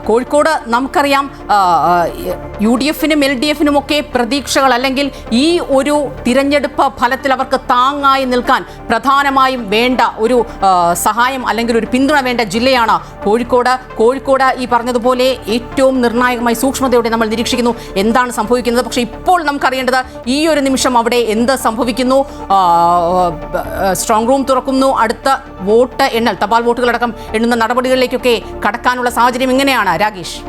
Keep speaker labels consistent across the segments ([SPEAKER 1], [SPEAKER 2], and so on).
[SPEAKER 1] കോഴിക്കോട് നമുക്കറിയാം UDF-നും LDF-നുമൊക്കെ പ്രതീക്ഷകൾ, അല്ലെങ്കിൽ ഈ ഒരു തിരഞ്ഞെടുപ്പ് ഫലത്തിൽ അവർക്ക് താങ്ങായി നിൽക്കാൻ പ്രധാനമായും വേണ്ട ഒരു സഹായം അല്ലെങ്കിൽ ഒരു പിന്തുണ വേണ്ട ജില്ലയാണ് കോഴിക്കോട്. ഈ പറഞ്ഞതുപോലെ ഏറ്റവും നിർണായകമായി സൂക്ഷ്മതയോടെ നമ്മൾ നിരീക്ഷിക്കുന്നു എന്താണ് സംഭവിക്കുന്നത്. പക്ഷേ ഇപ്പോൾ നമുക്കറിയേണ്ടത് ഈ ഒരു നിമിഷം അവിടെ എന്ത് സംഭവിക്കുന്നു. സ്ട്രോങ് റൂം തുറക്കുന്നു, അടുത്ത വോട്ട് എണ്ണൽ, തപാൽ വോട്ടുകളടക്കം എണ്ണുന്ന നടപടികളിലേക്കൊക്കെ കടക്കാനുള്ള സാഹചര്യം എങ്ങനെയാണ് രാഗേഷ്?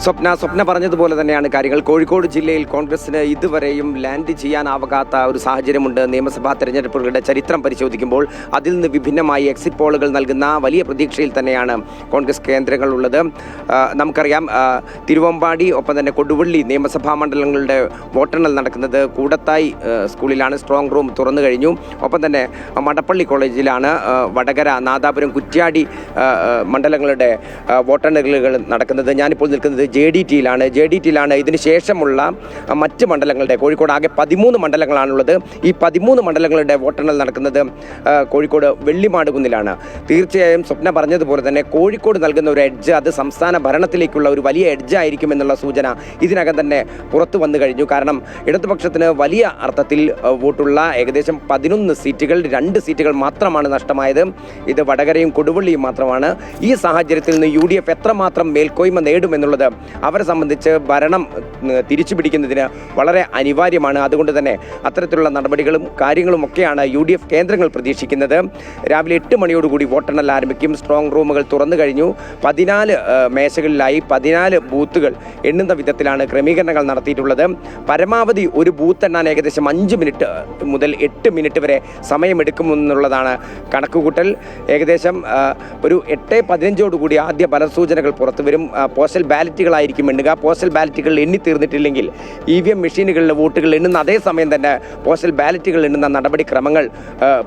[SPEAKER 2] സ്വപ്ന പറഞ്ഞതുപോലെ തന്നെയാണ് കാര്യങ്ങൾ. കോഴിക്കോട് ജില്ലയിൽ കോൺഗ്രസിന് ഇതുവരെയും ലാൻഡ് ചെയ്യാനാവാത്ത ഒരു സാഹചര്യമുണ്ട്. നിയമസഭാ തെരഞ്ഞെടുപ്പുകളുടെ ചരിത്രം പരിശോധിക്കുമ്പോൾ അതിൽ നിന്ന് വിഭിന്നമായി എക്സിറ്റ് പോളുകൾ നൽകുന്ന വലിയ പ്രതീക്ഷയിൽ തന്നെയാണ് കോൺഗ്രസ് കേന്ദ്രങ്ങളുള്ളത്. നമുക്കറിയാം തിരുവമ്പാടി ഒപ്പം തന്നെ കൊടുവള്ളി നിയമസഭാ മണ്ഡലങ്ങളുടെ വോട്ടെണ്ണൽ നടക്കുന്നത് കൂടത്തായി സ്കൂളിലാണ്. സ്ട്രോങ് റൂം തുറന്നു കഴിഞ്ഞു. ഒപ്പം തന്നെ മടപ്പള്ളി കോളേജിലാണ്. വടകര, നാദാപുരം, കുറ്റ്യാടി മണ്ഡലങ്ങളുടെ വോട്ടെണ്ണലുകൾ നടക്കുന്നത്. ഞാനിപ്പോൾ നിൽക്കുന്നത് JDT-യിലാണ്. ഇതിന് ശേഷമുള്ള മറ്റ് മണ്ഡലങ്ങളുടെ, കോഴിക്കോട് ആകെ 13 മണ്ഡലങ്ങളാണുള്ളത്. ഈ 13 മണ്ഡലങ്ങളുടെ വോട്ടെണ്ണൽ നടക്കുന്നത് കോഴിക്കോട് വെള്ളിമാടുകുന്നിലാണ്. തീർച്ചയായും സ്വപ്ന പറഞ്ഞതുപോലെ തന്നെ കോഴിക്കോട് നൽകുന്ന ഒരു എഡ്ജ് അത് സംസ്ഥാന ഭരണത്തിലേക്കുള്ള ഒരു വലിയ എഡ്ജ് ആയിരിക്കും എന്നുള്ള സൂചന ഇതിനകം തന്നെ പുറത്തു വന്നു കഴിഞ്ഞു. കാരണം ഇടതുപക്ഷത്തിന് വലിയ അർത്ഥത്തിൽ വോട്ടുള്ള ഏകദേശം 11 സീറ്റുകൾ 2 സീറ്റുകൾ മാത്രമാണ് നഷ്ടമായത്. ഇത് വടകരയും കൊടുവള്ളിയും മാത്രമാണ്. ഈ സാഹചര്യത്തിൽ നിന്ന് UDF എത്രമാത്രം മേൽക്കോയ്മ നേടുമെന്നുള്ളത് അവരെ സംബന്ധിച്ച് ഭരണം തിരിച്ചു പിടിക്കുന്നതിന് വളരെ അനിവാര്യമാണ്. അതുകൊണ്ട് തന്നെ അത്തരത്തിലുള്ള നടപടികളും കാര്യങ്ങളും ഒക്കെയാണ് UDF കേന്ദ്രങ്ങൾ പ്രതീക്ഷിക്കുന്നത്. രാവിലെ 8 മണിയോടുകൂടി വോട്ടെണ്ണൽ ആരംഭിക്കും. സ്ട്രോങ് റൂമുകൾ തുറന്നു കഴിഞ്ഞു. 14 മേശകളിലായി 14 ബൂത്തുകൾ എണ്ണുന്ന വിധത്തിലാണ് ക്രമീകരണങ്ങൾ നടത്തിയിട്ടുള്ളത്. പരമാവധി ഒരു ബൂത്ത് എണ്ണാൻ ഏകദേശം 5 മിനിറ്റ് മുതൽ 8 മിനിറ്റ് വരെ സമയമെടുക്കുമെന്നുള്ളതാണ് കണക്കുകൂട്ടൽ. ഏകദേശം ഒരു 8:15 ആദ്യ ഫലസൂചനകൾ പുറത്തു വരും. പോസ്റ്റൽ ബാലറ്റുകളായിരിക്കും എണ്ണുക. പോസ്റ്റൽ ബാലറ്റുകൾ എണ്ണി തീർന്നിട്ടില്ലെങ്കിൽ EVM മെഷീനുകളിലെ വോട്ടുകൾ എണ്ണുന്ന അതേ സമയം തന്നെ പോസ്റ്റൽ ബാലറ്റുകൾ എണ്ണുന്ന നടപടിക്രമങ്ങൾ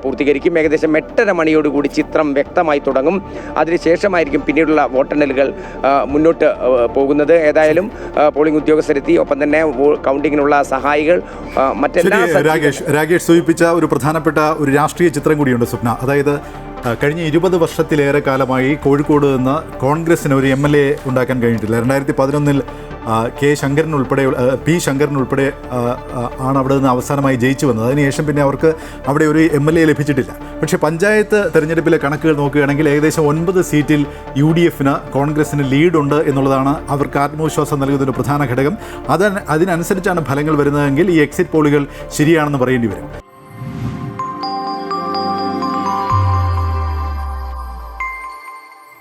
[SPEAKER 2] പൂർത്തീകരിക്കും. ഏകദേശം 8:30 മണിയോടുകൂടി ചിത്രം വ്യക്തമായി തുടങ്ങും. അതിനുശേഷമായിരിക്കും പിന്നീടുള്ള വോട്ടെണ്ണലുകൾ മുന്നോട്ട് പോകുന്നത്. ഏതായാലും പോളിംഗ് ഉദ്യോഗസ്ഥരെത്തി, ഒപ്പം തന്നെ കൗണ്ടിങ്ങിനുള്ള സഹായികൾ, മറ്റെല്ലാ
[SPEAKER 3] രാഗേഷ് സൂചിപ്പിച്ച ഒരു പ്രധാനപ്പെട്ട ഒരു രാഷ്ട്രീയ ചിത്രം കൂടിയുണ്ട് സ്വപ്ന. അതായത് കഴിഞ്ഞ 20 വർഷത്തിലേറെ കാലമായി കോഴിക്കോട് നിന്ന് കോൺഗ്രസിന് ഒരു MLA ഉണ്ടാക്കാൻ കഴിഞ്ഞിട്ടില്ല. 2011-ൽ P. ശങ്കരൻ ഉൾപ്പെടെ ആണ് അവിടെ നിന്ന് അവസാനമായി ജയിച്ചു വന്നത്. അതിനുശേഷം പിന്നെ അവർക്ക് അവിടെ ഒരു MLA ലഭിച്ചിട്ടില്ല. പക്ഷേ പഞ്ചായത്ത് തെരഞ്ഞെടുപ്പിലെ കണക്കുകൾ നോക്കുകയാണെങ്കിൽ ഏകദേശം 9 സീറ്റിൽ UDF-ന് കോൺഗ്രസിന് ലീഡുണ്ട് എന്നുള്ളതാണ് അവർക്ക് ആത്മവിശ്വാസം നൽകുന്ന ഒരു പ്രധാന ഘടകം. അതിനനുസരിച്ചാണ് ഫലങ്ങൾ വരുന്നതെങ്കിൽ ഈ എക്സിറ്റ് പോളുകൾ ശരിയാണെന്ന് പറയേണ്ടി വരും.